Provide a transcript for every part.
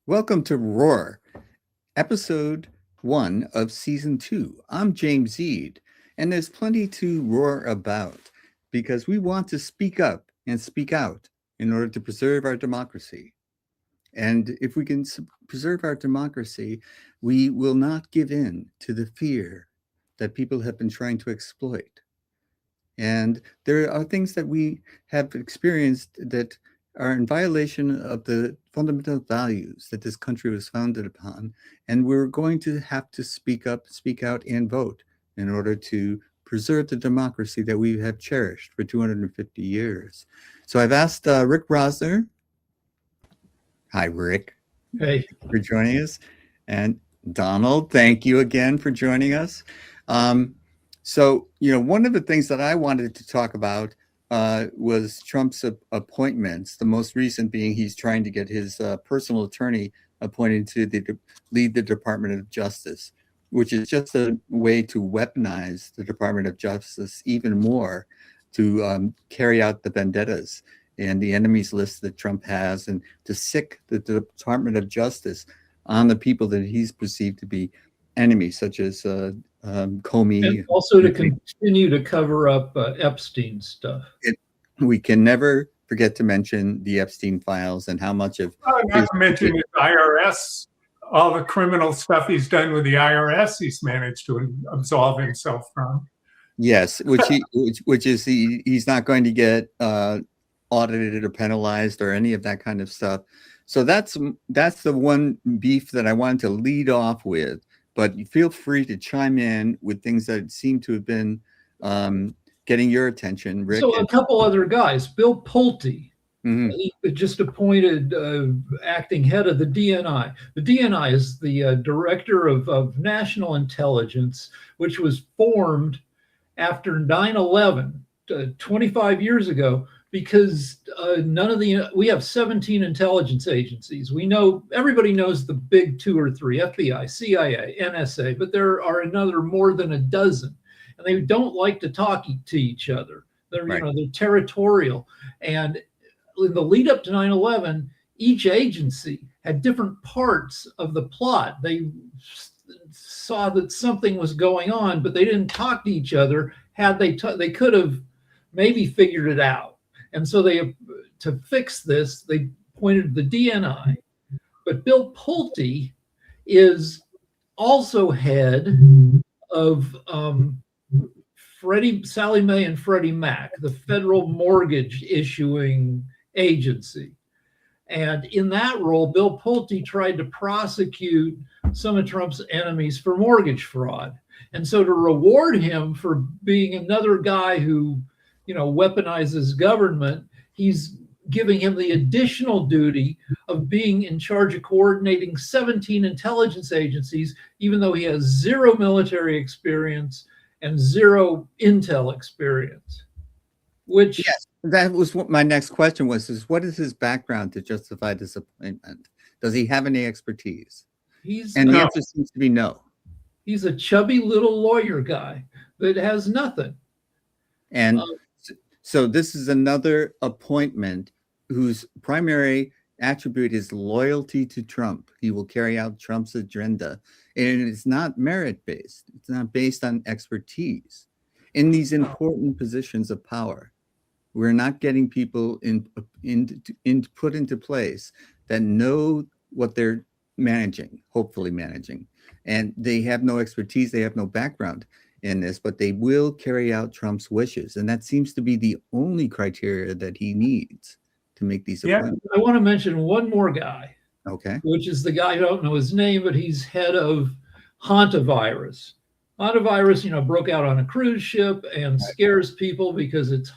Welcome to Roar, episode 1 of season 2. I'm James Eade, and there's plenty to roar about because we want to speak up and speak out in order to preserve our democracy. And if we can preserve our democracy, we will not give in to the fear that people have been trying to exploit. And there are things that we have experienced that are in violation of the fundamental values that this country was founded upon. And we're going to have to speak up, speak out, and vote in order to preserve the democracy that we have cherished for 250 years. So I've asked Rick Rosner. Hi, Rick. Hey. For joining us. And Donald, thank you again for joining us. So, one of the things that I wanted to talk about was Trump's appointments, the most recent being he's trying to get his personal attorney appointed to lead the Department of Justice, which is just a way to weaponize the Department of Justice even more to carry out the vendettas and the enemies list that Trump has, and to sick the Department of Justice on the people that he's perceived to be enemies, such as Comey. And also to continue to cover up Epstein stuff. We can never forget to mention the Epstein files and how much of... Not to mention his IRS, all the criminal stuff he's done with the IRS, he's managed to absolve himself from. Yes, he's not going to get audited or penalized or any of that kind of stuff. So that's the one beef that I wanted to lead off with. But feel free to chime in with things that seem to have been getting your attention, Rick. So a couple other guys, Bill Pulte, he just appointed acting head of the DNI. The DNI is the Director of National Intelligence, which was formed after 9/11, 25 years ago, because we have 17 intelligence agencies. Everybody knows the big 2 or 3, FBI, CIA, NSA, but there are another more than a dozen, and they don't like to talk to each other. They're, right. They're territorial. And in the lead up to 9/11, each agency had different parts of the plot. They saw that something was going on, but they didn't talk to each other. They could have maybe figured it out. And so to fix this, they appointed the DNI. But Bill Pulte is also head of Sallie Mae and Freddie Mac, the federal mortgage issuing agency. And in that role, Bill Pulte tried to prosecute some of Trump's enemies for mortgage fraud. And so to reward him for being another guy who weaponizes government, he's giving him the additional duty of being in charge of coordinating 17 intelligence agencies, even though he has 0 military experience and 0 intel experience. Which, yes, that was what my next question was: what is his background to justify this appointment? Does he have any expertise? The answer seems to be no. He's a chubby little lawyer guy that has nothing. And so this is another appointment whose primary attribute is loyalty to Trump. He will carry out Trump's agenda. And it's not merit-based. It's not based on expertise. In these important positions of power, we're not getting people put into place that know what they're hopefully managing. And they have no expertise. They have no background in this, but they will carry out Trump's wishes. And that seems to be the only criteria that he needs to make these appointments. I want to mention one more guy. Okay. Which is the guy, I don't know his name, but he's head of hantavirus. Hantavirus, broke out on a cruise ship and scares people because it's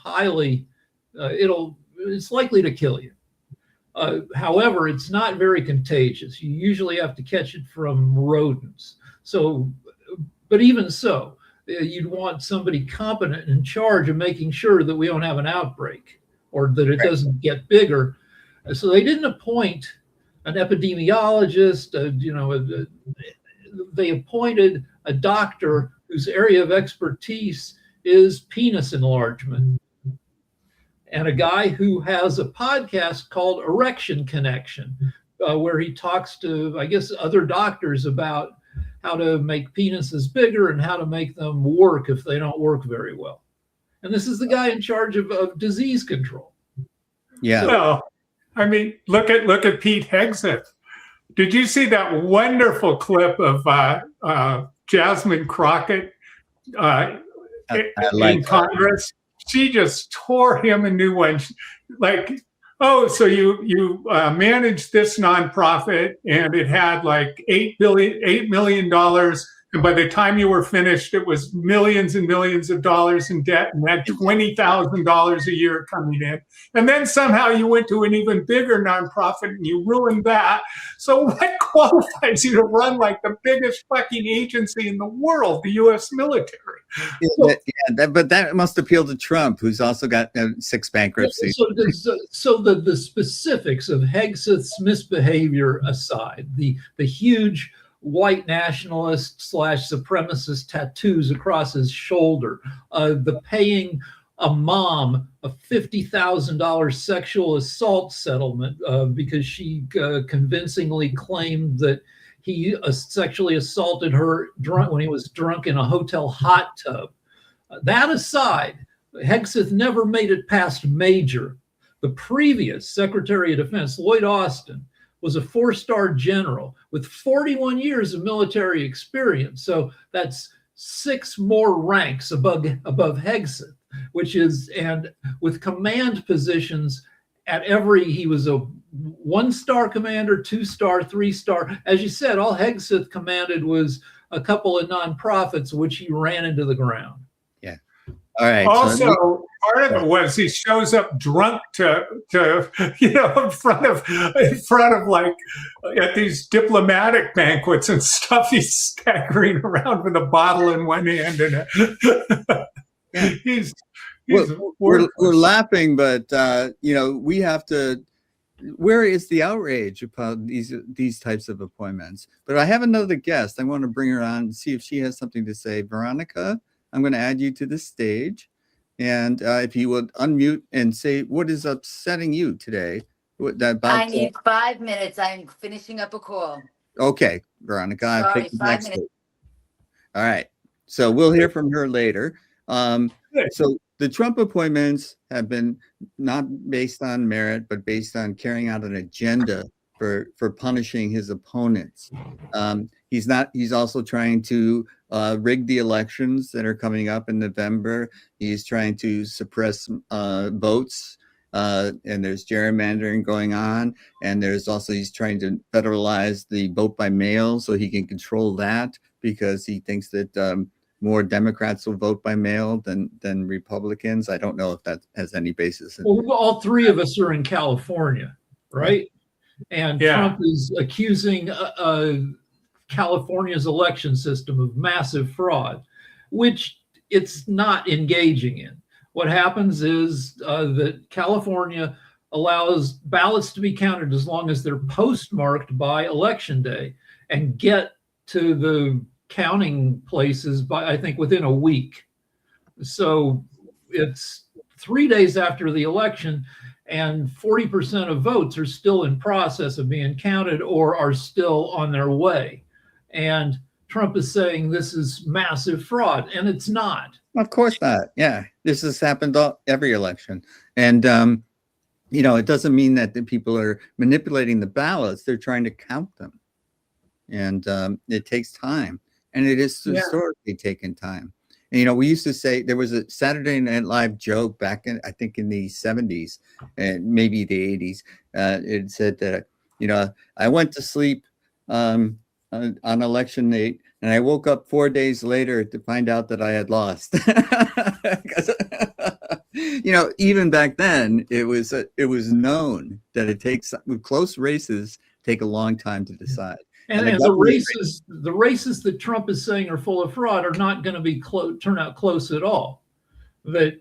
it's likely to kill you. However, it's not very contagious. You usually have to catch it from rodents. But even so, you'd want somebody competent in charge of making sure that we don't have an outbreak or that it doesn't get bigger. So they didn't appoint an epidemiologist. They appointed a doctor whose area of expertise is penis enlargement, and a guy who has a podcast called Erection Connection. where he talks to, I guess, other doctors about how to make penises bigger and how to make them work if they don't work very well. And this is the guy in charge of disease control. Yeah. Well, I mean, look at Pete Hegseth. Did you see that wonderful clip of Jasmine Crockett in Congress? She just tore him a new one. Like, oh, so you managed this nonprofit and it had like $8 million. And by the time you were finished, it was millions and millions of dollars in debt and had $20,000 a year coming in. And then somehow you went to an even bigger nonprofit and you ruined that. So what qualifies you to run like the biggest fucking agency in the world, the U.S. military? But that must appeal to Trump, who's also got 6 bankruptcies. So the specifics of Hegseth's misbehavior aside, the huge white nationalist / supremacist tattoos across his shoulder, the paying a mom a $50,000 sexual assault settlement because she convincingly claimed that he sexually assaulted her drunk when he was drunk in a hotel hot tub. That aside, Hegseth never made it past major. The previous Secretary of Defense, Lloyd Austin, was a 4-star general with 41 years of military experience. So that's 6 more ranks above Hegseth, which is, and with command positions at he was a 1-star commander, 2-star, 3-star. As you said, all Hegseth commanded was a couple of nonprofits, which he ran into the ground. Yeah. All right. Also, part of it was he shows up drunk to in front of like at these diplomatic banquets and stuff. He's staggering around with a bottle in one hand and we're laughing, but we have to. Where is the outrage about these types of appointments? But I have another guest. I want to bring her on and see if she has something to say. Veronica, I'm going to add you to the stage. And if you would unmute and say what is upsetting you today. I need 5 minutes. I'm finishing up a call. Okay, Veronica. Sorry, I'll take the 5 next minutes. All right. So we'll hear from her later. So the Trump appointments have been not based on merit, but based on carrying out an agenda for punishing his opponents. He's also trying to rig the elections that are coming up in November. He's trying to suppress votes, and there's gerrymandering going on. And he's trying to federalize the vote by mail so he can control that, because he thinks that more Democrats will vote by mail than Republicans. I don't know if that has any basis. Well, all 3 of us are in California, right? And Trump is accusing California's election system of massive fraud, which it's not engaging in. What happens is that California allows ballots to be counted as long as they're postmarked by Election Day and get to the counting places by, I think, within a week. So it's 3 days after the election, and 40% of votes are still in process of being counted or are still on their way. And Trump is saying this is massive fraud, and it's not. Of course not. Yeah, this has happened every election. And, it doesn't mean that the people are manipulating the ballots. They're trying to count them. And it takes time. And it is historically taken time. And, we used to say, there was a Saturday Night Live joke back in, I think, in the 70s and maybe the 80s. It said that, I went to sleep on election night, and I woke up 4 days later to find out that I had lost. Even back then, it was known that it takes, close races take a long time to decide. And the races that Trump is saying are full of fraud are not going to turn out close at all. That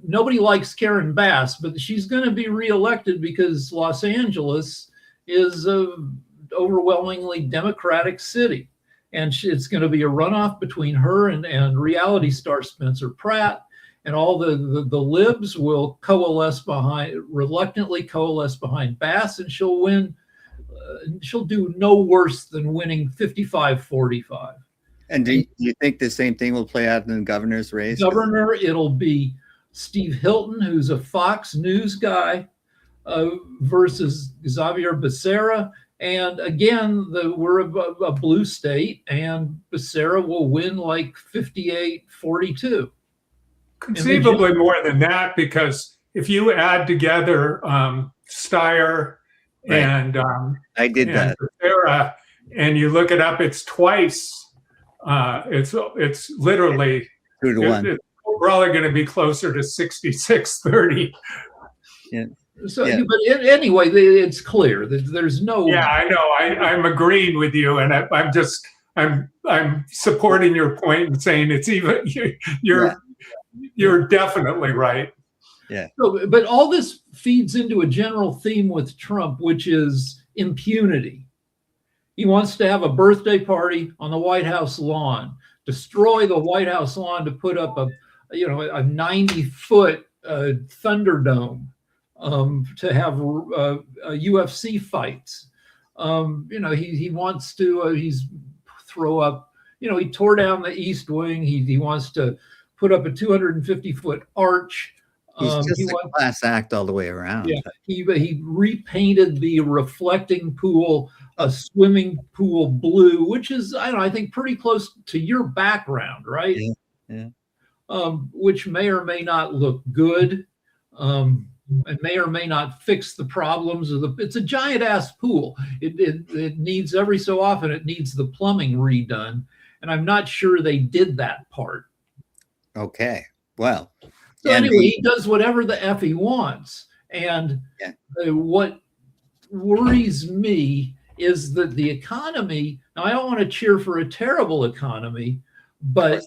nobody likes Karen Bass, but she's going to be reelected because Los Angeles is an overwhelmingly Democratic city, and it's going to be a runoff between her and reality star Spencer Pratt, and all the libs will reluctantly coalesce behind Bass, and she'll win she'll do no worse than winning 55-45. And do you think the same thing will play out in the governor's race? Governor, it'll be Steve Hilton, who's a Fox News guy, versus Xavier Becerra. And again, we're a blue state, and Becerra will win like 58-42. Conceivably more than that, because if you add together Steyer and I did that, Becerra, and you look it up, it's twice. It's literally 2-1. It's probably going to be closer to 66-30. Yeah. So, but anyway, it's clear that there's no. Yeah, I know. I'm agreeing with you, and I'm supporting your point and saying it's even you're definitely right. Yeah. So, but all this feeds into a general theme with Trump, which is impunity. He wants to have a birthday party on the White House lawn, destroy the White House lawn to put up a 90-foot Thunderdome to have UFC fights. He wants to throw up. He tore down the East Wing. He wants to put up a 250-foot arch. He's just a class act all the way around. Yeah, he repainted the reflecting pool a swimming pool blue, which is, I think pretty close to your background, right? Yeah. Which may or may not look good, and may or may not fix the problems of it's a giant ass pool. It needs, every so often it needs the plumbing redone, and I'm not sure they did that part. Okay, well. So anyway, he does whatever the F he wants. And what worries me is that the economy, now I don't want to cheer for a terrible economy, but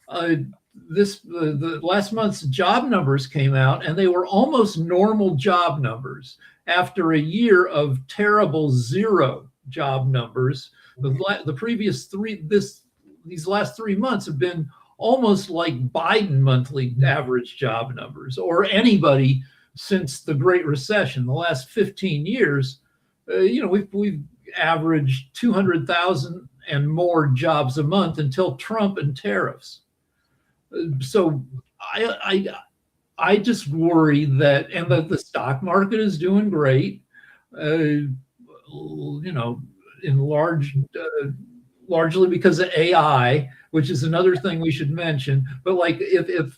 the last month's job numbers came out, and they were almost normal job numbers after a year of terrible zero job numbers. The previous these last 3 months have been almost like Biden monthly average job numbers, or anybody since the Great Recession. The last 15 years, we've averaged 200,000 and more jobs a month until Trump and tariffs. So I just worry that, and that the stock market is doing great, in largely because of AI, which is another thing we should mention. But like if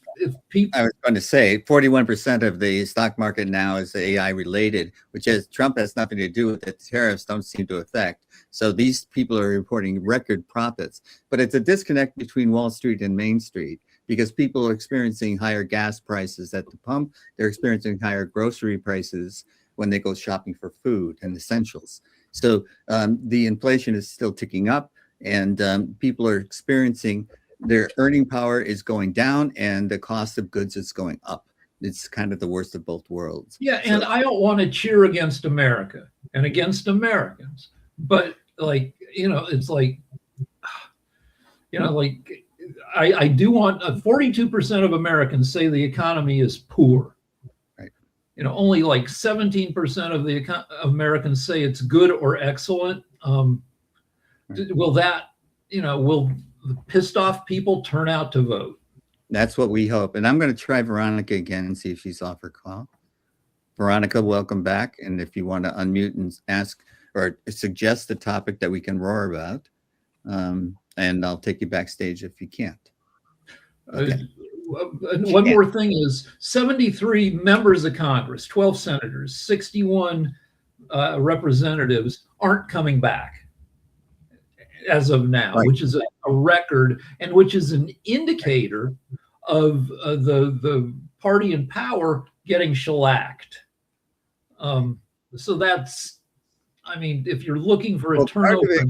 people, I was going to say 41% of the stock market now is AI related, which is Trump has nothing to do with it. Tariffs don't seem to affect. So these people are reporting record profits, but it's a disconnect between Wall Street and Main Street, because people are experiencing higher gas prices at the pump. They're experiencing higher grocery prices when they go shopping for food and essentials. So the inflation is still ticking up, and people are experiencing their earning power is going down and the cost of goods is going up. It's kind of the worst of both worlds. Yeah, and I don't want to cheer against America and against Americans, but it's like, I do want 42% of Americans say the economy is poor. Right. Only like 17% of the Americans say it's good or excellent. Will that, will the pissed off people turn out to vote? That's what we hope. And I'm going to try Veronica again and see if she's off her call. Veronica, welcome back. And if you want to unmute and ask or suggest the topic that we can roar about, and I'll take you backstage if you can't. Okay. One more thing is 73 members of Congress, 12 senators, 61 representatives aren't coming back as of now, right, which is a record, and which is an indicator of the party in power getting shellacked. So that's, if you're looking for a turnover.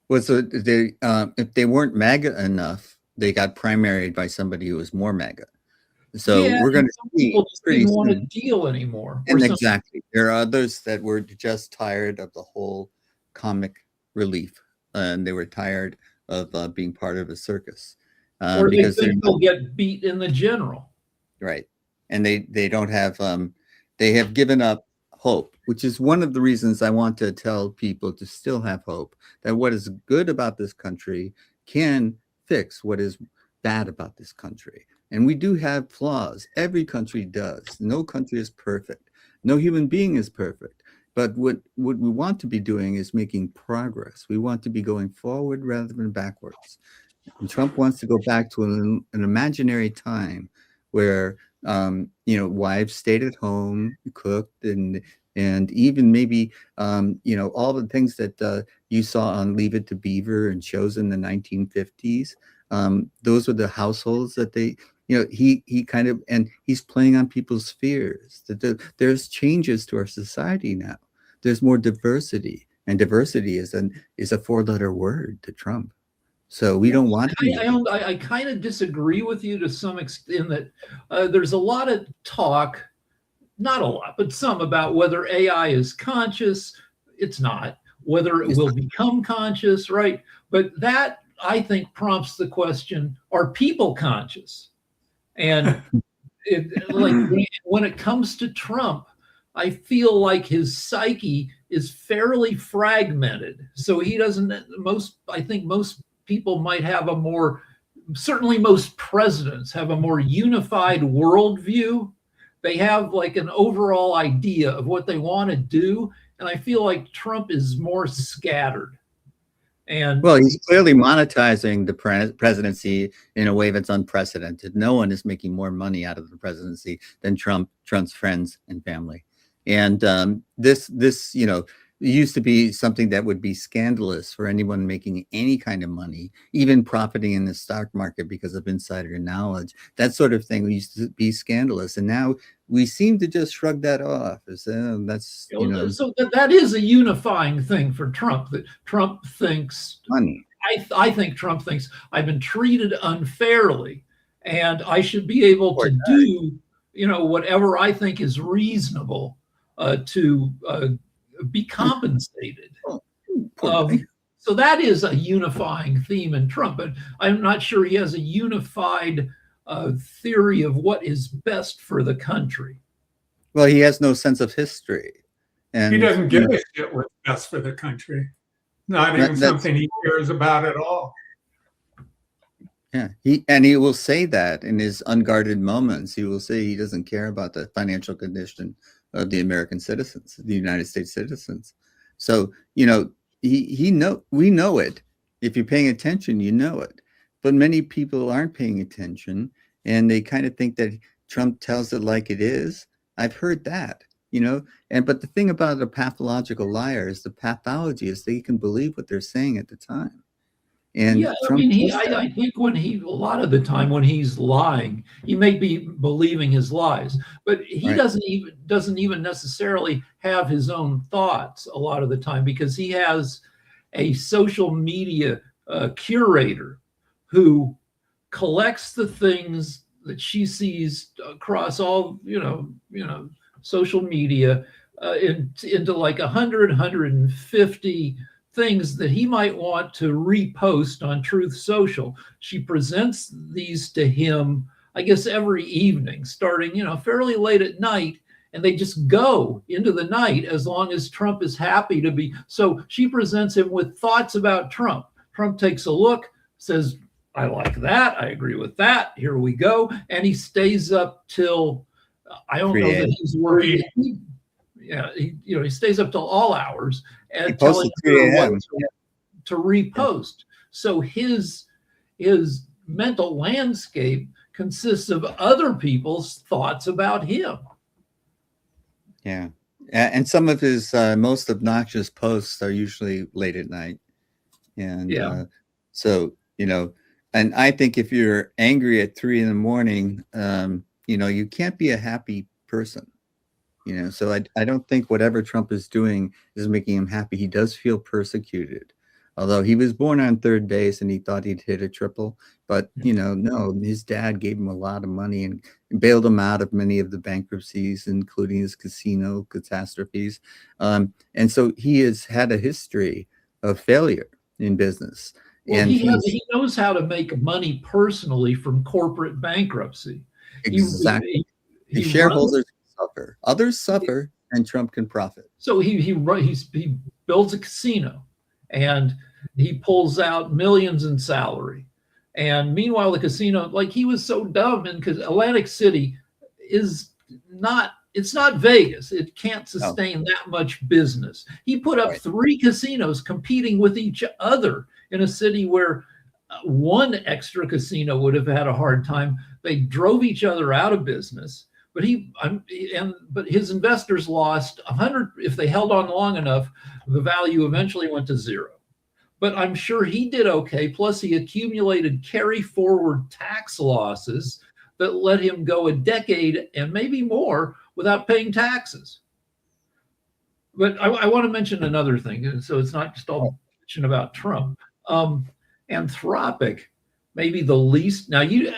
Was if they weren't MAGA enough, they got primaried by somebody who was more MAGA. So we're going to see. People just didn't want to deal anymore. And exactly, there are others that were just tired of the whole comic relief, and they were tired of being part of a circus. Or because they'll get beat in the general. Right, and they don't have. They have given up hope, which is one of the reasons I want to tell people to still have hope, that what is good about this country can fix what is bad about this country. And we do have flaws. Every country does. No country is perfect. No human being is perfect. But what we want to be doing is making progress. We want to be going forward rather than backwards. And Trump wants to go back to an imaginary time where wives stayed at home, cooked, and even maybe all the things that you saw on Leave It to Beaver and shows in the 1950s. Those were the households that they. He kind of, and he's playing on people's fears. That there's changes to our society now. There's more diversity, and diversity is a 4-letter word to Trump. So we don't want to. I kind of disagree with you to some extent in that there's a lot of talk, not a lot, but some, about whether AI is conscious. It's not. Whether it will become conscious, right? But that, I think, prompts the question: are people conscious? And when it comes to Trump, I feel like his psyche is fairly fragmented. So he doesn't. I think most people might have certainly most presidents have a more unified worldview. They have like an overall idea of what they want to do. And I feel like Trump is more scattered. And well, he's clearly monetizing the presidency in a way that's unprecedented. No one is making more money out of the presidency than Trump's friends and family. And this used to be something that would be scandalous for anyone making any kind of money, even profiting in the stock market because of insider knowledge. That sort of thing used to be scandalous. And now we seem to just shrug that off. So that is a unifying thing for Trump, that Trump thinks money. I think Trump thinks I've been treated unfairly and I should be able to do, whatever I think is reasonable to be compensated. So that is a unifying theme in Trump, but I'm not sure he has a unified theory of what is best for the country. Well, he has no sense of history. And he doesn't give a shit what's best for the country. Not even something he cares about at all. Yeah, he will say that in his unguarded moments. He will say he doesn't care about the financial condition of the American citizens, the United States citizens. So, we know it. If you're paying attention, you know it. But many people aren't paying attention, and they kind of think that Trump tells it like it is. I've heard that, but the thing about a pathological liar is the pathology is they can believe what they're saying at the time. And yeah, Trump I think a lot of the time when he's lying, he may be believing his lies, but he doesn't even necessarily have his own thoughts a lot of the time, because he has a social media curator who collects the things that she sees across all social media into like 150 things that he might want to repost on Truth Social. She presents these to him, I guess, every evening, starting, fairly late at night, and they just go into the night as long as Trump is happy to be. So she presents him with thoughts about Trump. Trump takes a look, says, I like that. I agree with that. Here we go. And he stays up till, I don't know that he's working. He stays up till all hours and telling her what to repost. Yeah. So his mental landscape consists of other people's thoughts about him. Yeah. And some of his most obnoxious posts are usually late at night. And and I think if you're angry at 3 a.m, you can't be a happy person. So I don't think whatever Trump is doing is making him happy. He does feel persecuted, although he was born on third base and he thought he'd hit a triple. But, no, his dad gave him a lot of money and bailed him out of many of the bankruptcies, including his casino catastrophes. And so he has had a history of failure in business. Well, and he knows how to make money personally from corporate bankruptcy. Exactly. The shareholders suffer. Others suffer, and Trump can profit. So he builds a casino, and he pulls out millions in salary. And meanwhile, the casino, like, he was so dumb, and because Atlantic City is not, it's not Vegas. It can't sustain that much business. He put up 3 casinos competing with each other in a city where one extra casino would have had a hard time. They drove each other out of business. But but his investors lost 100. If they held on long enough, the value eventually went to 0. But I'm sure he did okay. Plus, he accumulated carry forward tax losses that let him go a decade and maybe more without paying taxes. But I want to mention another thing, so it's not just all mention about Trump. Anthropic, maybe the least. Now, you,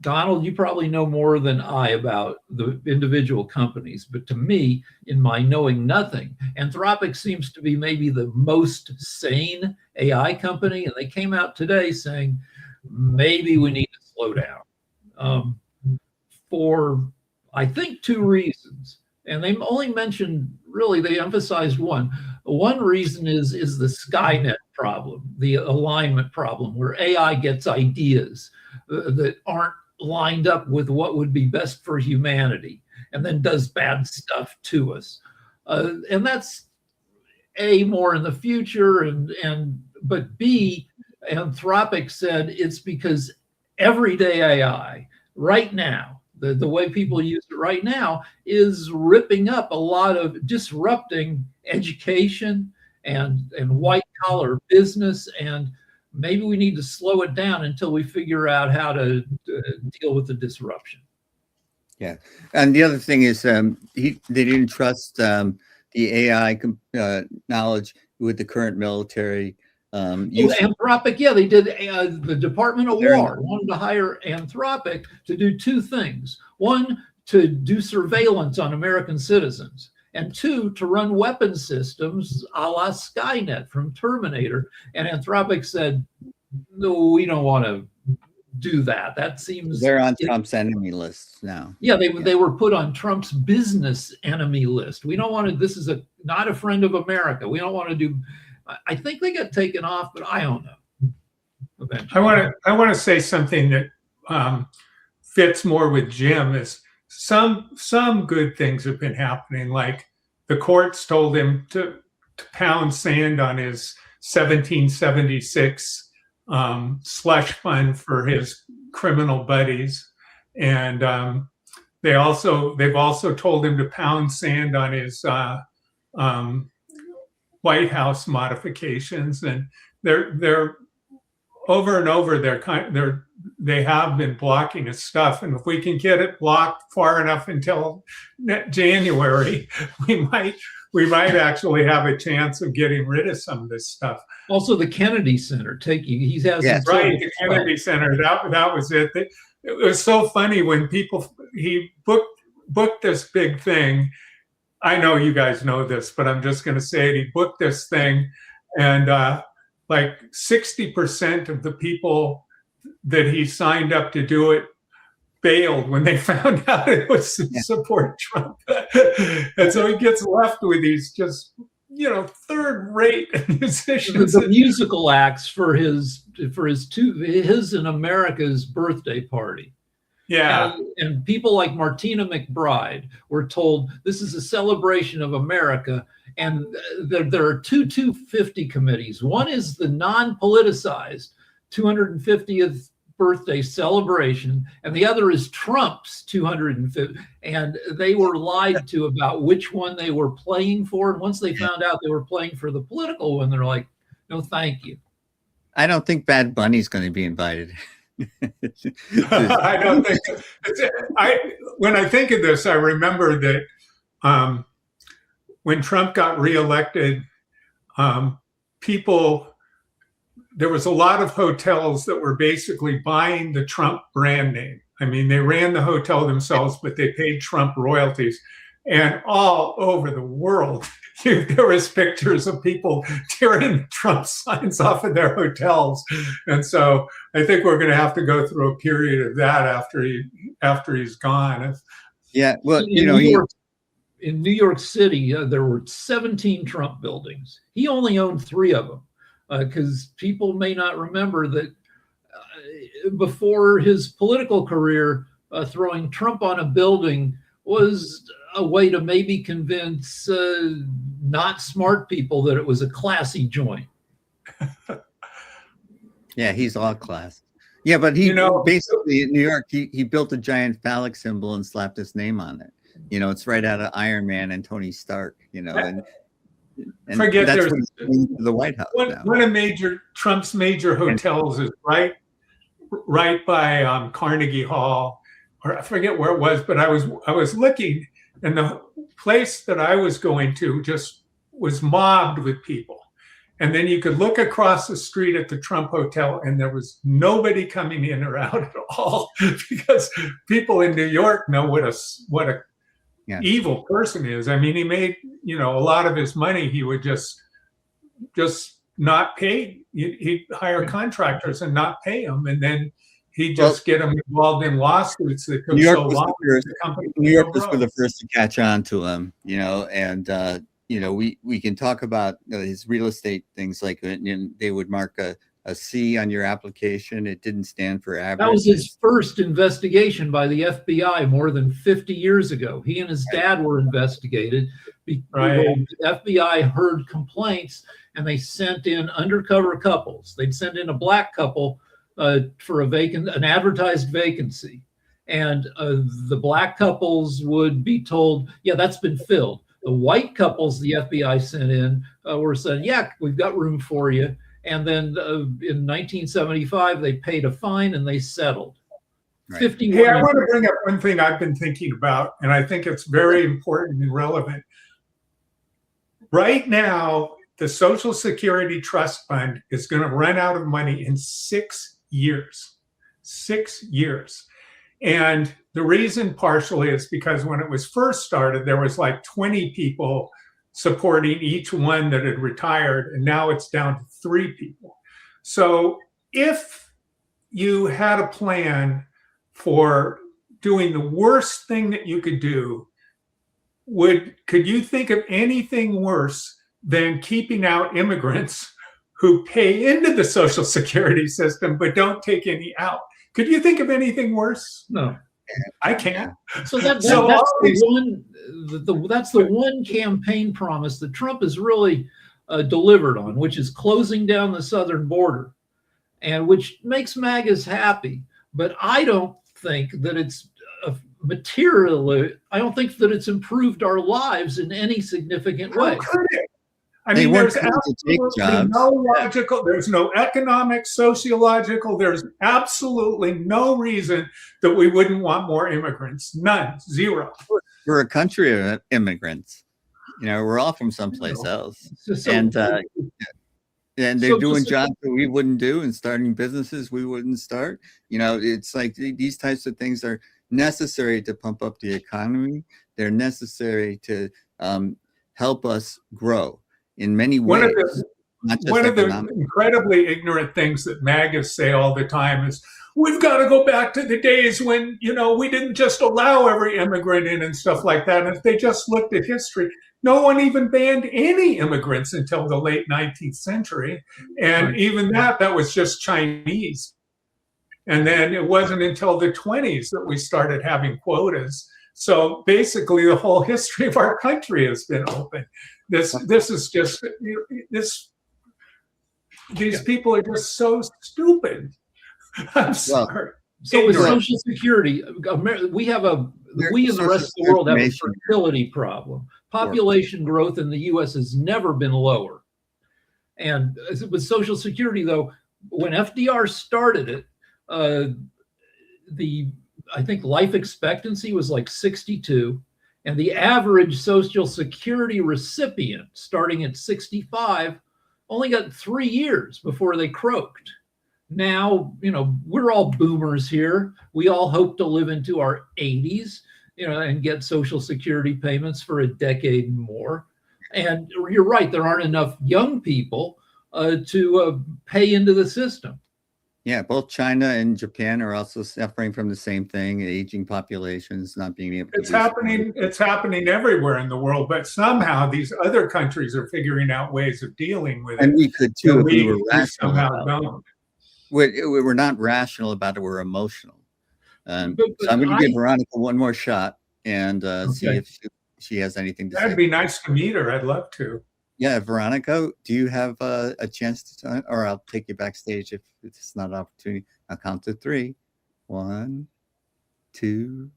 Donald, you probably know more than I about the individual companies, but to me, in my knowing nothing, Anthropic seems to be maybe the most sane AI company, and they came out today saying maybe we need to slow down for, I think, 2 reasons. And they only mentioned, really, they emphasized one. One reason is the Skynet problem, the alignment problem, where AI gets ideas that aren't lined up with what would be best for humanity, and then does bad stuff to us. And that's A, more in the future, but B, Anthropic said it's because everyday AI right now, the way people use it right now, is ripping up a lot of, disrupting education and white collar business, and maybe we need to slow it down until we figure out how to deal with the disruption. Yeah, and the other thing is they didn't trust the AI knowledge with the current military. Anthropic, yeah, they did. The Department of War wanted to hire Anthropic to do 2 things. 1, to do surveillance on American citizens, and 2, to run weapon systems a la Skynet from Terminator. And Anthropic said, no, we don't want to do that. That seems... They're on Trump's enemy list now. Yeah, they were put on Trump's business enemy list. We don't want to, this is not a friend of America. We don't want to do... I think they got taken off, but I don't know. Eventually. I want to say something that fits more with Jim. Is some good things have been happening. Like the courts told him to pound sand on his 1776 slush fund for his criminal buddies, and they've also told him to pound sand on his White House modifications, and they're over and over. They have been blocking his stuff, and if we can get it blocked far enough until January, we might actually have a chance of getting rid of some of this stuff. Also, the Kennedy Center he has right, the Kennedy Center. That was it. It was so funny when he booked this big thing. I know you guys know this, but I'm just going to say it. He booked this thing, and like 60% of the people that he signed up to do it bailed when they found out it was to support Trump. And so he gets left with these just, third-rate musicians. The musical acts for his and America's birthday party. Yeah. And people like Martina McBride were told this is a celebration of America. And there are 2 250 committees. One is the non-politicized 250th birthday celebration, and the other is Trump's 250. And they were lied to about which one they were playing for. And once they found out they were playing for the political one, they're like, no, thank you. I don't think Bad Bunny's going to be invited. I don't think. When I think of this, I remember that when Trump got reelected, there was a lot of hotels that were basically buying the Trump brand name. I mean, they ran the hotel themselves, but they paid Trump royalties. And all over the world, there was pictures of people tearing Trump signs off of their hotels. And so I think we're going to have to go through a period of that after he's gone. Yeah, well, in in New York City, there were 17 Trump buildings. He only owned 3 of them because people may not remember that before his political career, throwing Trump on a building was a way to maybe convince not smart people that it was a classy joint. Yeah, he's all class. Yeah, but he basically in New York, he built a giant phallic symbol and slapped his name on it. It's right out of Iron Man and Tony Stark, and forget that's there's what he's doing to the White House now. One of Trump's major hotels is right by Carnegie Hall, or I forget where it was, but I was looking, and the place that I was going to just was mobbed with people. And then you could look across the street at the Trump Hotel, and there was nobody coming in or out at all because people in New York know what a evil person is. I mean, he made a lot of his money. He would just not pay. He'd hire contractors and not pay them, and then he'd just get them involved in lawsuits that took so long. New York was the first to catch on to him, and. We can talk about his real estate things, like they would mark a C on your application. It didn't stand for average. That was his first investigation by the FBI more than 50 years ago. He and his dad were investigated. Right. The FBI heard complaints, and they sent in undercover couples. They'd send in a black couple for an advertised vacancy. And the black couples would be told, yeah, that's been filled. The white couples the FBI sent in were saying, yeah, we've got room for you. And then in 1975, they paid a fine and they settled. Right. 51. Hey, I want to bring up one thing I've been thinking about, and I think it's very important and relevant. Right now, the Social Security Trust Fund is going to run out of money in 6 years. 6 years. And the reason partially is because when it was first started, there was like 20 people supporting each one that had retired, and now it's down to 3 people. So if you had a plan for doing the worst thing that you could do, could you think of anything worse than keeping out immigrants who pay into the Social Security system but don't take any out? Could you think of anything worse? No. I can't. So that's the one campaign promise that Trump has really delivered on, which is closing down the southern border, and which makes MAGAs happy. But I don't think that it's materially. I don't think that it's improved our lives in any significant way. How could it? I mean, there's absolutely no logical, there's no economic, sociological, there's absolutely no reason that we wouldn't want more immigrants. None, zero. We're a country of immigrants. We're all from someplace else. And they're doing jobs that we wouldn't do and starting businesses we wouldn't start. It's like these types of things are necessary to pump up the economy. They're necessary to help us grow. In many ways, one of the incredibly ignorant things that MAGAs say all the time is, we've got to go back to the days when, we didn't just allow every immigrant in and stuff like that. And if they just looked at history, no one even banned any immigrants until the late 19th century. And even that was just Chinese. And then it wasn't until the 20s that we started having quotas. So basically, the whole history of our country has been open. This is just these people are just so stupid. I'm sorry. So with Social Security, we and the rest of the world have a fertility problem. Population growth in the U.S. has never been lower. And with Social Security, though, when FDR started it, I think life expectancy was like 62. And the average Social Security recipient, starting at 65, only got 3 years before they croaked. Now, we're all boomers here. We all hope to live into our 80s, and get Social Security payments for a decade more. And you're right, there aren't enough young people to pay into the system. Yeah, both China and Japan are also suffering from the same thing: aging populations, not being able to. It's happening. It's happening everywhere in the world, but somehow these other countries are figuring out ways of dealing with it. And we could too if we were We rational. somehow don't. We're not rational about it. We're emotional. But So I'm going to I- give Veronica one more shot and see Okay. if she has anything to say. That'd be nice to meet her. I'd love to. Yeah, Veronica, do you have a chance to, or I'll take you backstage if it's not an opportunity. I'll count to 3. 1, 2,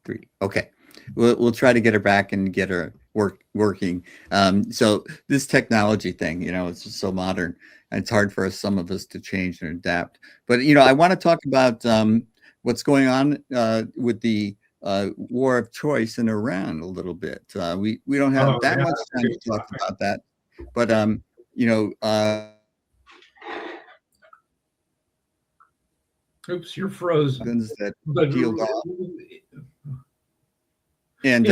3. Okay, we'll try to get her back and get her working. So this technology thing, it's just so modern, and it's hard for some of us to change and adapt. But I want to talk about what's going on with the war of choice in Iran a little bit. We don't have that much time to talk about that, but oops, you're frozen. that But peeled off and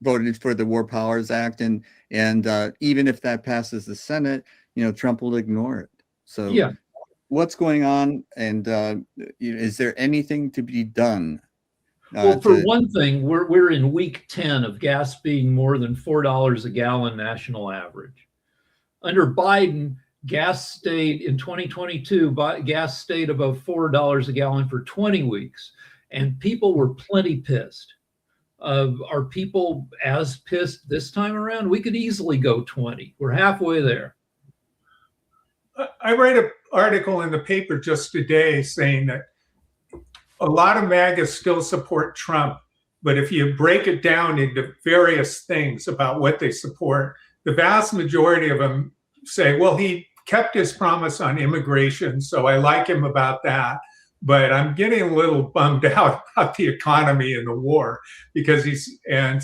voted for the War Powers Act, and even if that passes the Senate, Trump will ignore it. So yeah, what's going on, and is there anything to be done? Well, for one thing, we're in week 10 of gas being more than $4 a gallon national average. Under Biden, gas stayed in 2022, gas stayed above $4 a gallon for 20 weeks, and people were plenty pissed. Are people as pissed this time around? We could easily go 20. We're halfway there. I read an article in the paper just today saying that a lot of MAGA still support Trump, but if you break it down into various things about what they support, the vast majority of them say, well, he kept his promise on immigration, so I like him about that. But I'm getting a little bummed out about the economy and the war because and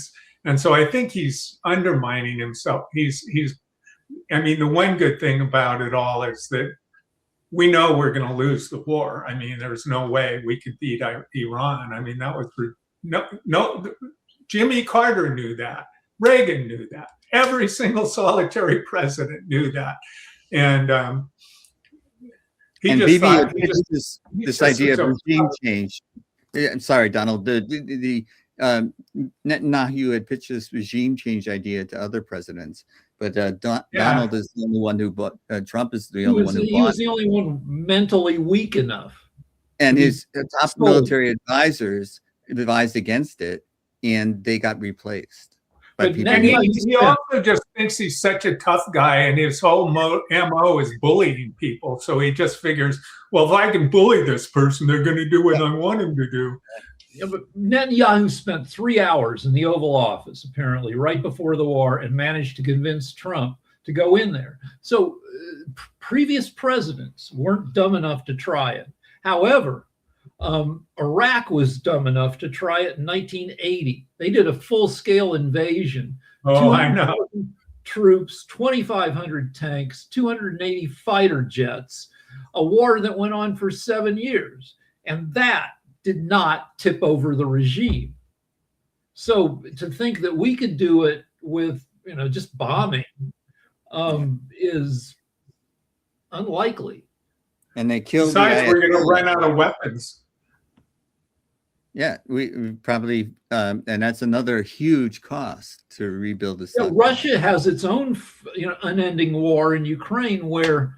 so I think he's undermining himself. I mean, the one good thing about it all is that we know we're going to lose the war. I mean, there's no way we could beat Iran. I mean, that was no. Jimmy Carter knew that. Reagan knew that. Every single solitary president knew that, and this idea of regime change. I'm sorry, Donald. The Netanyahu had pitched this regime change idea to other presidents, but Donald is the only one who bought. Trump is the only one who bought. He was the only one mentally weak enough. And his top military advisors advised against it, and they got replaced. But he also just thinks he's such a tough guy, and his whole MO is bullying people. So he just figures, well, if I can bully this person, they're going to do what I want him to do. Yeah, but Netanyahu spent 3 hours in the Oval Office, apparently, right before the war, and managed to convince Trump to go in there. So previous presidents weren't dumb enough to try it. However, Iraq was dumb enough to try it in 1980. They did a full-scale invasion. Oh, I know. Troops, 2,500 tanks, 280 fighter jets, a war that went on for 7 years. And that did not tip over the regime. So to think that we could do it with, just bombing is unlikely. And they killed. Besides, we're going to run out of weapons. Yeah, we probably, and that's another huge cost to rebuild this. Yeah, Russia has its own, unending war in Ukraine where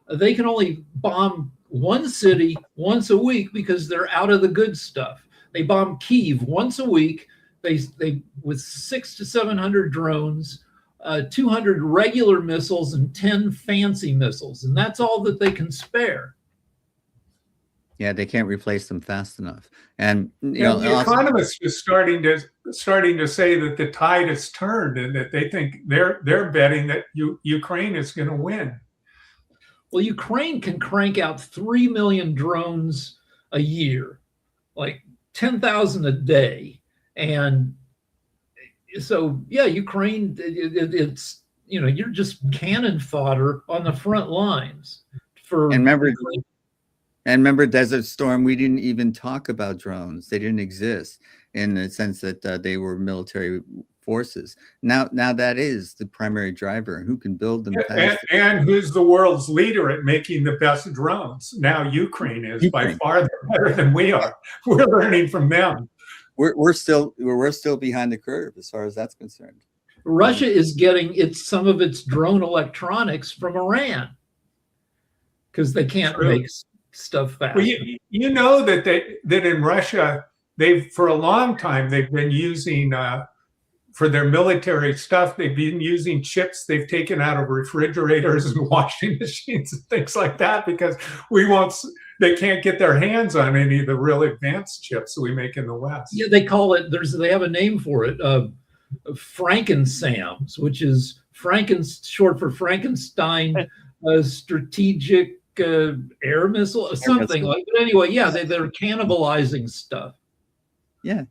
they can only bomb one city once a week because they're out of the good stuff. They bomb Kyiv once a week. They with 600 to 700 drones, 200 regular missiles, and 10 fancy missiles, and that's all that they can spare. Yeah, they can't replace them fast enough. And the economists are starting to say that the tide has turned, and that they think they're betting that Ukraine is going to win. Well, Ukraine can crank out 3 million drones a year, like 10,000 a day, and so Ukraine, it's you're just cannon fodder on the front lines for. And remember Desert Storm, we didn't even talk about drones. They didn't exist in the sense that they were military forces. Now that is the primary driver. Who can build them faster? And who's the world's leader at making the best drones? Now Ukraine is by far better than we are. We're learning from them. We're still behind the curve as far as that's concerned. Russia is getting some of its drone electronics from Iran because they can't make stuff fast. Well, you know that in Russia, for a long time they've been using for their military stuff, they've been using chips they've taken out of refrigerators and washing machines and things like that because they can't get their hands on any of the real advanced chips we make in the West. Yeah, they call it. They have a name for it. Frankensams, which is short for Frankenstein strategic air missile or something like. But anyway, yeah, they're cannibalizing stuff. Yeah.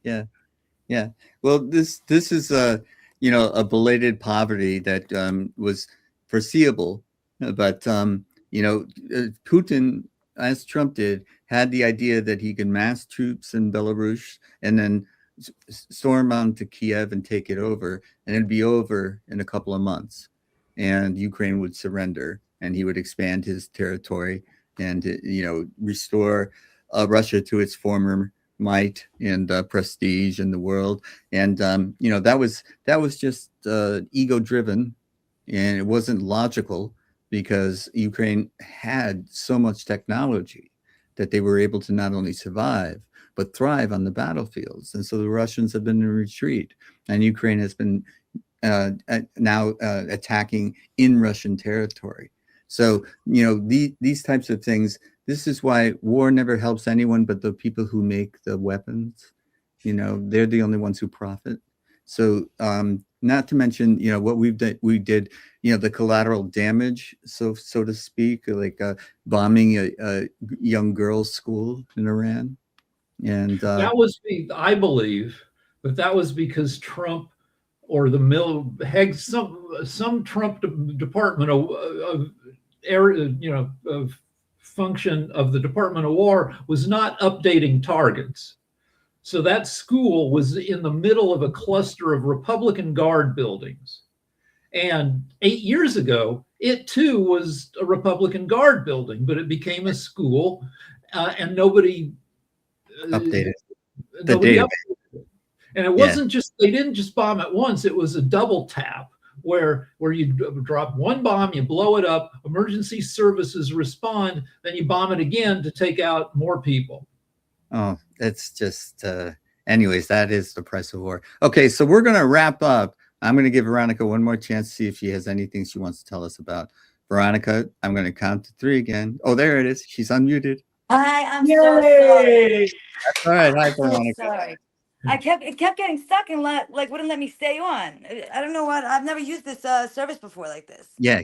Well, this is a belated poverty that was foreseeable, but Putin, as Trump did, had the idea that he could mass troops in Belarus and then storm onto Kiev and take it over, and it'd be over in a couple of months, and Ukraine would surrender, and he would expand his territory and restore Russia to its former might and prestige in the world. And that was just ego driven, and it wasn't logical because Ukraine had so much technology that they were able to not only survive but thrive on the battlefields. And so the Russians have been in retreat, and Ukraine has been now attacking in Russian territory. So these types of things. This is why war never helps anyone but the people who make the weapons. They're the only ones who profit. So not to mention, what we did, the collateral damage, so to speak, like bombing a young girls' school in Iran. And I believe that was because Trump or some Trump department of function of the Department of War was not updating targets. So that school was in the middle of a cluster of Republican Guard buildings. And 8 years ago, it too was a Republican Guard building, but it became a school and nobody updated it. And it wasn't they didn't just bomb it once, it was a double tap. Where you drop one bomb, you blow it up, emergency services respond, then you bomb it again to take out more people. Oh, it's just, anyways, that is the price of war. Okay, so we're going to wrap up. I'm going to give Veronica one more chance to see if she has anything she wants to tell us about. Veronica, I'm going to count to 3 again. Oh, there it is. She's unmuted. Hi, I'm so sorry. That's all right. Hi, Veronica. Sorry. It kept getting stuck and wouldn't let me stay on. I don't know what. I've never used this service before like this. Yeah.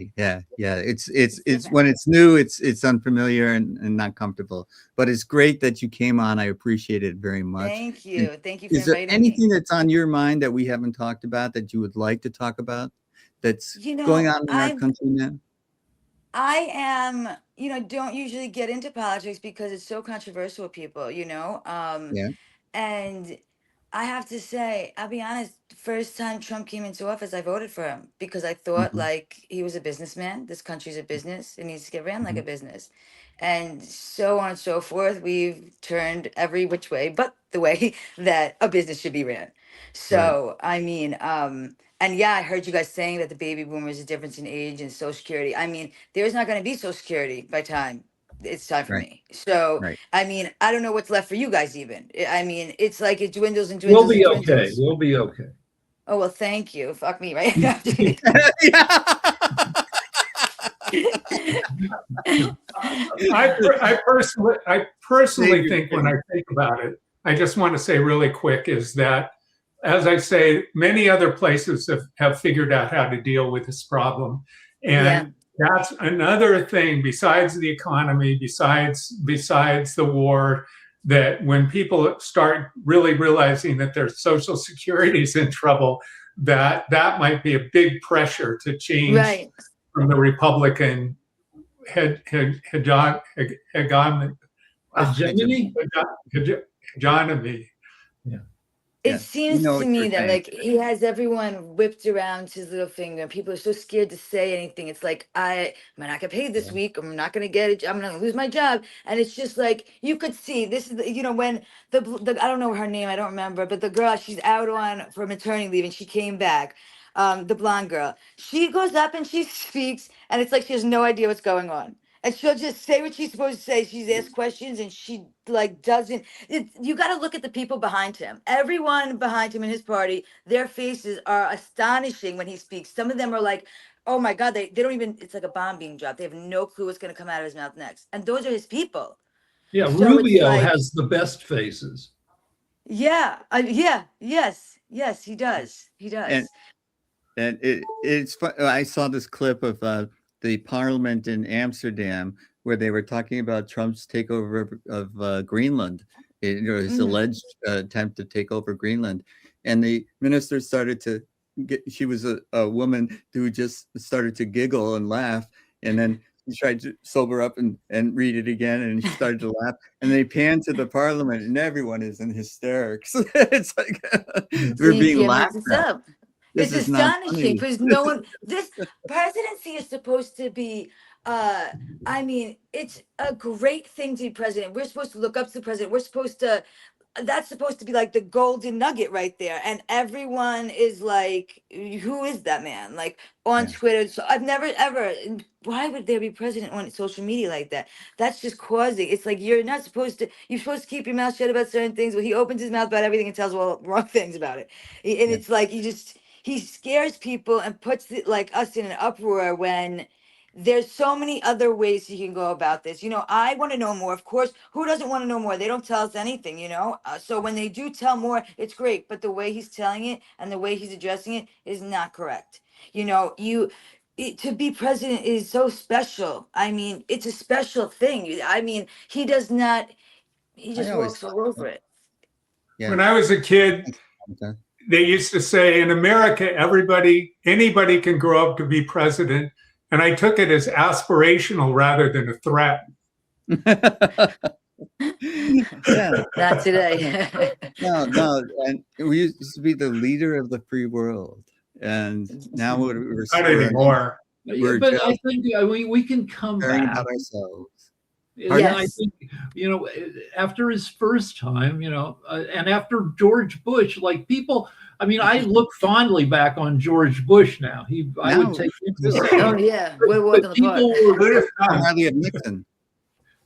It's when it's new, it's unfamiliar and not comfortable. But it's great that you came on. I appreciate it very much. Thank you. And Thank you for is there inviting anything me. that's on your mind that we haven't talked about that you would like to talk about that's going on in our country now? I am, don't usually get into politics because it's so controversial with people, and I have to say, I'll be honest, first time Trump came into office, I voted for him because I thought he was a businessman. This country's a business. It needs to get ran like a business. And so on and so forth. We've turned every which way but the way that a business should be ran. So, I mean, and yeah, I heard you guys saying that the baby boomers, a difference in age and Social Security. I mean, there's not going to be Social Security by time it's time for me. So, I mean, I don't know what's left for you guys even. I mean, it's like it dwindles and dwindles. We'll be okay. We'll be okay. Oh, well, thank you. Fuck me, right? I personally think when I think about it, I just want to say really quick is that, as I say, many other places have figured out how to deal with this problem. And that's another thing besides the economy, besides the war, that when people start really realizing that their Social Security is in trouble, that might be a big pressure to change from the Republican hegemony. Hegemony? Hegemony. Yeah. It Yeah, you seems know to what me you're that saying. like he has everyone whipped around his little finger. People are so scared to say anything. It's like I'm not gonna pay this Yeah. week. I'm not gonna get it. I'm gonna lose my job. And it's just like you could see this is when the I don't know her name. I don't remember. But the girl, she's out on for maternity leave and she came back. The blonde girl. She goes up and she speaks, and it's like she has no idea what's going on. And she'll just say what she's supposed to say. She's asked questions and she like doesn't. You got to look at the people behind him. Everyone behind him in his party, their faces are astonishing when he speaks. Some of them are like, oh my God, they don't even, it's like a bomb being dropped. They have no clue what's going to come out of his mouth next. And those are his people. Yeah, So it's Rubio like, has the best faces. yeah, yes, he does. He And does. it's fun. I saw this clip of the parliament in Amsterdam where they were talking about Trump's takeover of Greenland, his Mhm. alleged attempt to take over Greenland, and the minister started to get. She was a woman who just started to giggle and laugh, and then he tried to sober up and read it again, and she started to laugh, and they panned to the parliament, and everyone is in hysterics. It's like So we're you being can't make laughed this at. up. This It's is not astonishing funny. because no one, this presidency is supposed to be, uh, I mean, it's a great thing to be president. We're supposed to look up to the president. We're supposed to, that's supposed to be like the golden nugget right there. And everyone is like, who is that man? Like on Yeah. Twitter. So I've never ever, why would there be president on social media like that? That's just causing, it's like you're not supposed to, you're supposed to keep your mouth shut about certain things. Well, he opens his mouth about everything and tells all wrong things about it. And Yeah. it's like he scares people and puts it like us in an uproar when there's so many other ways you can go about this. I want to know more. Of course, who doesn't want to know more? They don't tell us anything. So when they do tell more, it's great. But the way he's telling it and the way he's addressing it is not correct. To be president is so special. I mean, it's a special thing. I mean, he does not. He I just always walks thought all so. over it. Yeah. When I was a kid, Okay. they used to say in America, anybody can grow up to be president. And I took it as aspirational rather than a threat. Yeah. Not today. No. And we used to be the leader of the free world. And now Not we're anymore. we're But just I think we can come caring back. about ourselves. And Pardon? I Yes. think, after his first time, and after George Bush, like people, I mean, I look fondly back on George Bush now. I would Now take him to we're Oh see. yeah, we're But walking apart. people were, Who'd have thought? hardly of Nixon.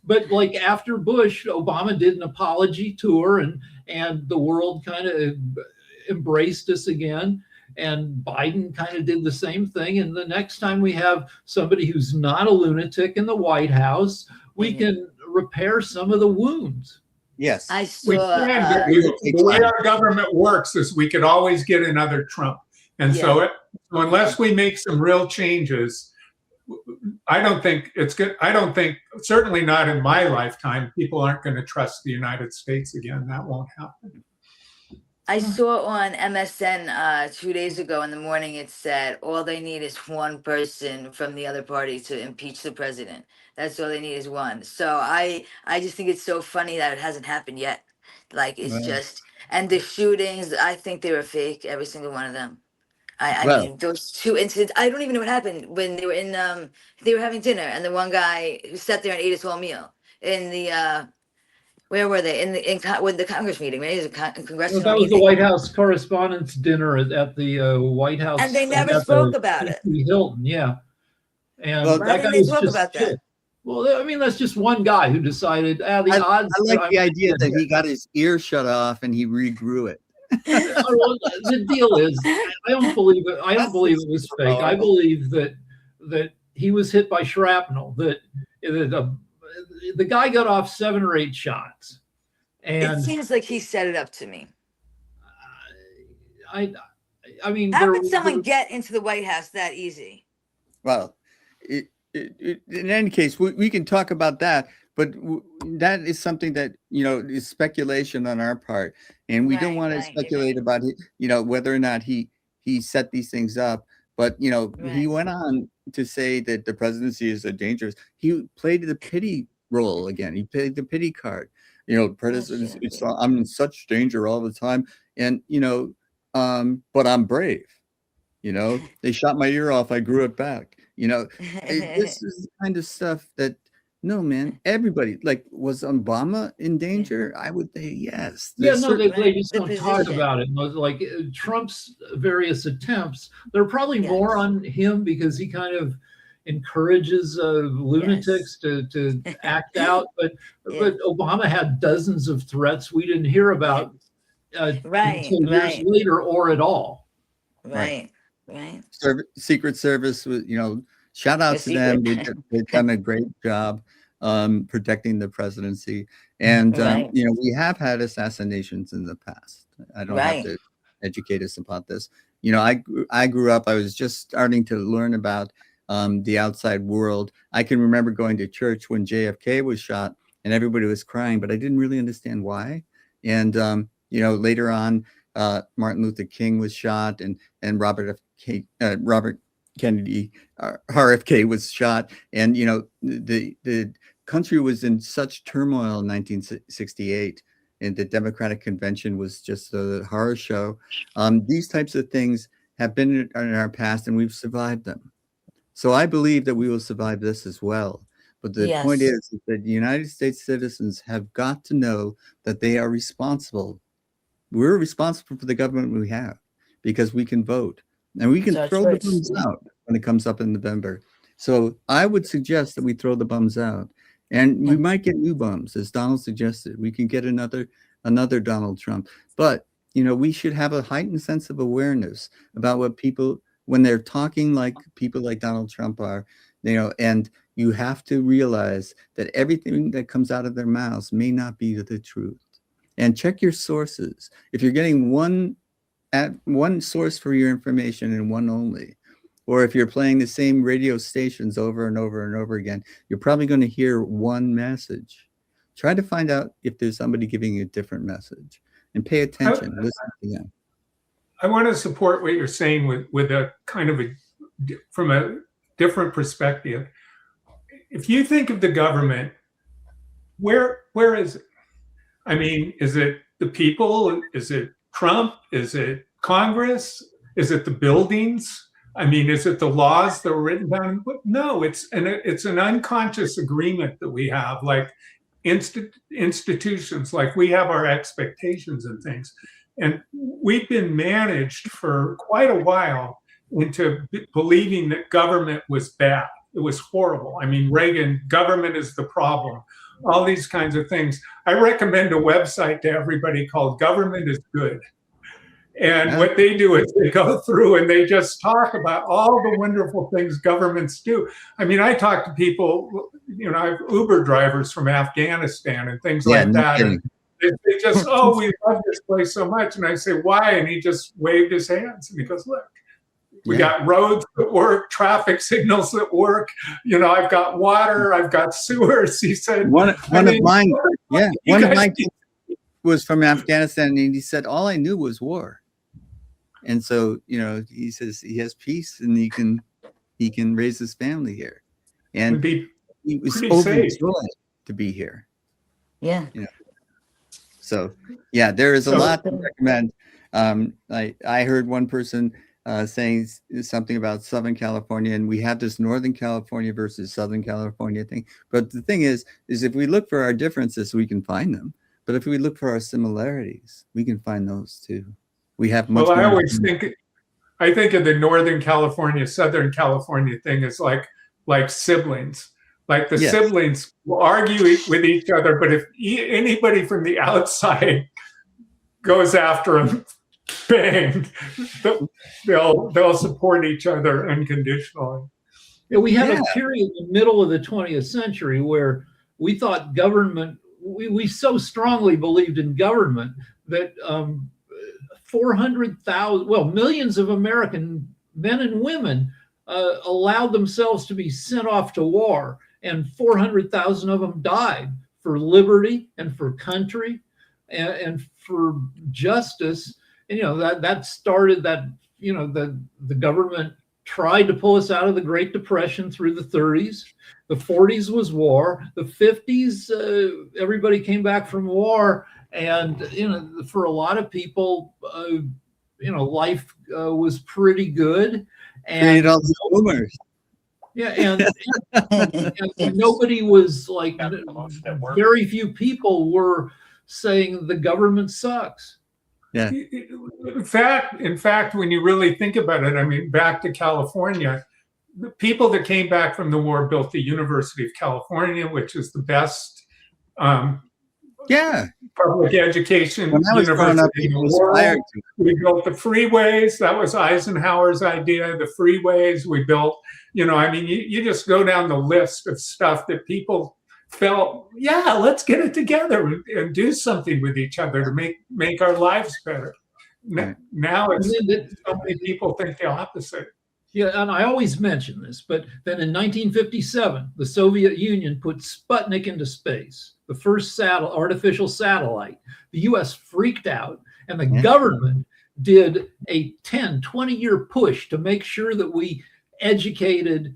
but like after Bush, Obama did an apology tour, and the world kind of embraced us again. And Biden kind of did the same thing. And the next time we have somebody who's not a lunatic in the White House, we Mhm. can repair some of the wounds. Yes. I We saw. can, but the way our government works is we could always get another Trump. And so unless we make some real changes, I don't think it's good. I don't think, certainly not in my lifetime, people aren't going to trust the United States again. That won't happen. I saw on MSN 2 days ago in the morning. It said all they need is one person from the other party to impeach the president. That's all they need is one. So I just think it's so funny that it hasn't happened yet. Like it's Well, just, and the shootings, I think they were fake, every single one of them. I well, mean, those two incidents, I don't even know what happened when they were having dinner, and the one guy who sat there and ate his whole meal in the where were they with the Congress meeting? Maybe it was a Well, congressional that was the meeting, White House Correspondents' Dinner at the White and House they at never spoke the about it. Hilton. Yeah. And well, Why that guy didn't they was talk just about that? pissed. Well, I mean, that's just one guy who decided, the I odds that like I'm the gonna idea get that hit. he got his ear shut off and he regrew it. Well, the deal is, I don't believe it. I don't believe it was fake. I believe that he was hit by shrapnel. That the guy got off 7 or 8 shots, It and seems like he set it up to me. I I mean, How could someone get into the White House that easy? Well, in any case, we can talk about that, but that is something that, is speculation on our part. And we don't Right, want to right, you're speculate right. about, whether or not he set these things up. But, he Right. went on to say that the presidency is so dangerous. He played the pity role again. He played the pity card. President, shouldn't be. I'm in such danger all the time. And, but I'm brave. They shot my ear off. I grew it back. This is the kind of stuff that, no, man, everybody, like, was Obama in danger? I would say yes. Yeah, There's no, they Right. just The don't talk position. about it. Like Trump's various attempts, they're probably Yes. more on him because he kind of encourages lunatics to act out. But Obama had dozens of threats we didn't hear about Right, until years right, later or at all. right, right. Secret Service was, shout out The to them. secret. They've done a great job protecting the presidency. And, Right. we have had assassinations in the past. I don't have Right. to educate us about this. I grew up, I was just starting to learn about the outside world. I can remember going to church when JFK was shot and everybody was crying, but I didn't really understand why. And, later on, Martin Luther King was shot and Robert Kennedy, RFK was shot. And, the country was in such turmoil in 1968. And the Democratic Convention was just a horror show. These types of things have been in our past and we've survived them. So I believe that we will survive this as well. But the point is that the United States citizens have got to know that they are responsible. We're responsible for the government we have because we can vote and we can throw the bums out when it comes up in November. So I would suggest that we throw the bums out, and we might get new bums, as Donald suggested. We can get another Donald Trump, but we should have a heightened sense of awareness about what people, when they're talking like people like Donald Trump are, and you have to realize that everything that comes out of their mouths may not be the truth. And check your sources. If you're getting one source for your information and one only, or if you're playing the same radio stations over and over and over again, you're probably going to hear one message. Try to find out if there's somebody giving you a different message and pay attention. Listen to them. I want to support what you're saying with a kind of from a different perspective. If you think of the government, where is it? I mean, is it the people? Is it Trump? Is it Congress? Is it the buildings? I mean, is it the laws that were written down? No, it's an unconscious agreement that we have, like institutions, like we have our expectations and things. And we've been managed for quite a while into believing that government was bad. It was horrible. I mean, Reagan, government is the problem. All these kinds of things. I recommend a website to everybody called Government is Good. And what they do is they go through and they just talk about all the wonderful things governments do. I mean, I talk to people, I have Uber drivers from Afghanistan and things like that. And they just, oh, we love this place so much. And I say, why? And he just waved his hands and he goes, look. We got roads that work, traffic signals that work. I've got water, I've got sewers. He said, one of mine was from Afghanistan, and he said, all I knew was war. And so, he says he has peace and he can raise his family here. And he was overjoyed to be here. Yeah. So, there is a lot to recommend. I heard one person saying something about Southern California, and we have this Northern California versus Southern California thing. But the thing is if we look for our differences, we can find them. But if we look for our similarities, we can find those too. We have much. Well, I think of the Northern California, Southern California thing as like siblings. Like the siblings will argue with each other, but if anybody from the outside goes after them, bang, they'll support each other unconditionally. We had a period in the middle of the 20th century where we thought government, we so strongly believed in government that 400,000, millions of American men and women allowed themselves to be sent off to war, and 400,000 of them died for liberty and for country and for justice. And that started that the government tried to pull us out of the Great Depression through the 30s. The 40s was war. The 50s, everybody came back from war. And, for a lot of people, life was pretty good. And Created all the boomers. yeah, and nobody was like, very few people were saying the government sucks. Yeah. In fact, when you really think about it, I mean, back to California, the people that came back from the war built the University of California, which is the best public education when I was growing up, university in people the world. aspired to it. We built the freeways. That was Eisenhower's idea. The freeways we built. I mean, you just go down the list of stuff that people felt, yeah, let's get it together and do something with each other to make our lives better. Right. Now it's so many people think the opposite. Yeah, and I always mention this, but then in 1957, the Soviet Union put Sputnik into space, the first artificial satellite. The US freaked out, and the government did a 10, 20-year push to make sure that we educated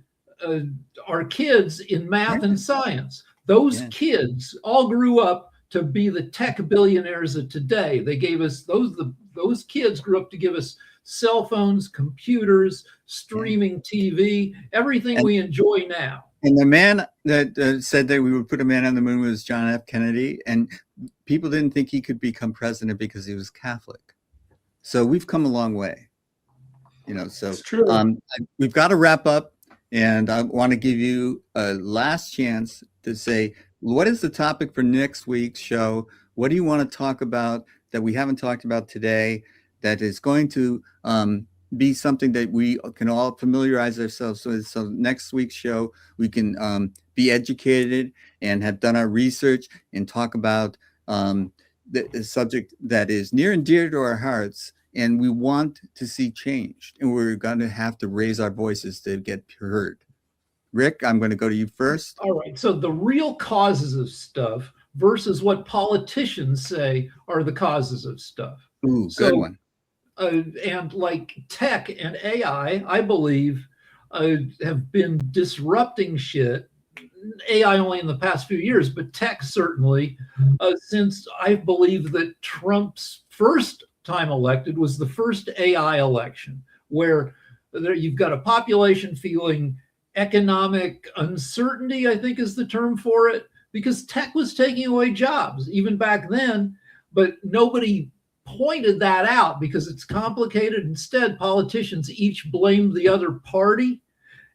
our kids in math and science. Those kids all grew up to be the tech billionaires of today. They gave us those kids grew up to give us cell phones, computers, streaming TV, everything we enjoy now. And the man that said that we would put a man on the moon was John F. Kennedy, and people didn't think he could become president because he was Catholic. So we've come a long way, So it's true. We've got to wrap up, and I want to give you a last chance to say, what is the topic for next week's show? What do you want to talk about that we haven't talked about today that is going to be something that we can all familiarize ourselves with? So next week's show, we can be educated and have done our research and talk about the subject that is near and dear to our hearts, and we want to see changed, and we're going to have to raise our voices to get heard. Rick, I'm going to go to you first. All right. So the real causes of stuff versus what politicians say are the causes of stuff. Ooh, good one. And like tech and AI, I believe, have been disrupting shit. AI only in the past few years, but tech certainly, since I believe that Trump's first time elected was the first AI election, where you've got a population feeling economic uncertainty, I think is the term for it, because tech was taking away jobs even back then, but nobody pointed that out because it's complicated. Instead, politicians each blamed the other party.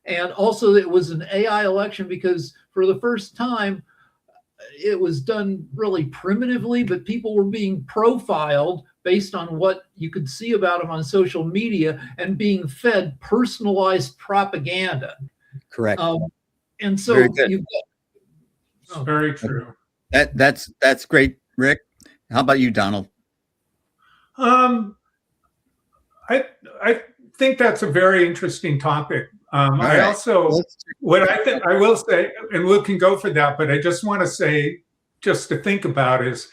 And also it was an AI election because for the first time, it was done really primitively, but people were being profiled based on what you could see about them on social media and being fed personalized propaganda. Correct. And so you've got, very true. That's great, Rick. How about you, Donald? I think that's a very interesting topic. I also, what I think I will say, and we can go for that, but I just want to say, just to think about is,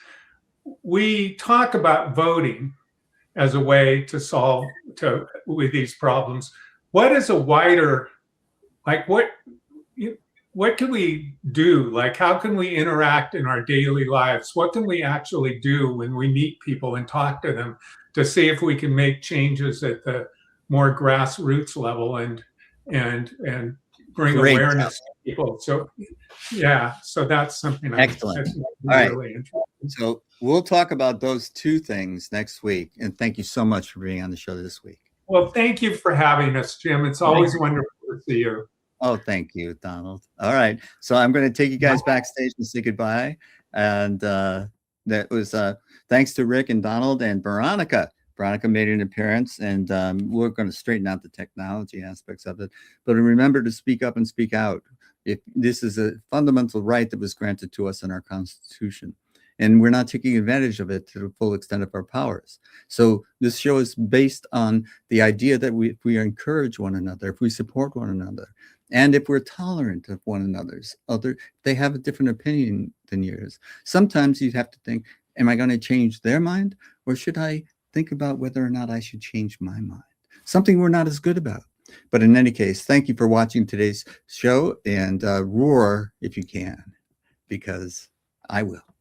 we talk about voting as a way to solve with these problems. What is a wider, like what can we do? Like, how can we interact in our daily lives? What can we actually do when we meet people and talk to them to see if we can make changes at the more grassroots level and bring awareness to people? So, yeah, so that's something excellent. That's really interesting. So we'll talk about those two things next week. And thank you so much for being on the show this week. Well, thank you for having us, Jim. It's always wonderful to see you. Oh, thank you, Donald. All right. So I'm going to take you guys backstage and say goodbye. And that was thanks to Rick and Donald and Veronica. Veronica made an appearance, and we're going to straighten out the technology aspects of it. But remember to speak up and speak out. If this is a fundamental right that was granted to us in our Constitution, and we're not taking advantage of it to the full extent of our powers. So this show is based on the idea that if we encourage one another, if we support one another, and if we're tolerant of one another's they have a different opinion than yours. Sometimes you have to think, am I going to change their mind, or should I think about whether or not I should change my mind? Something we're not as good about. But in any case, thank you for watching today's show, and roar if you can, because I will.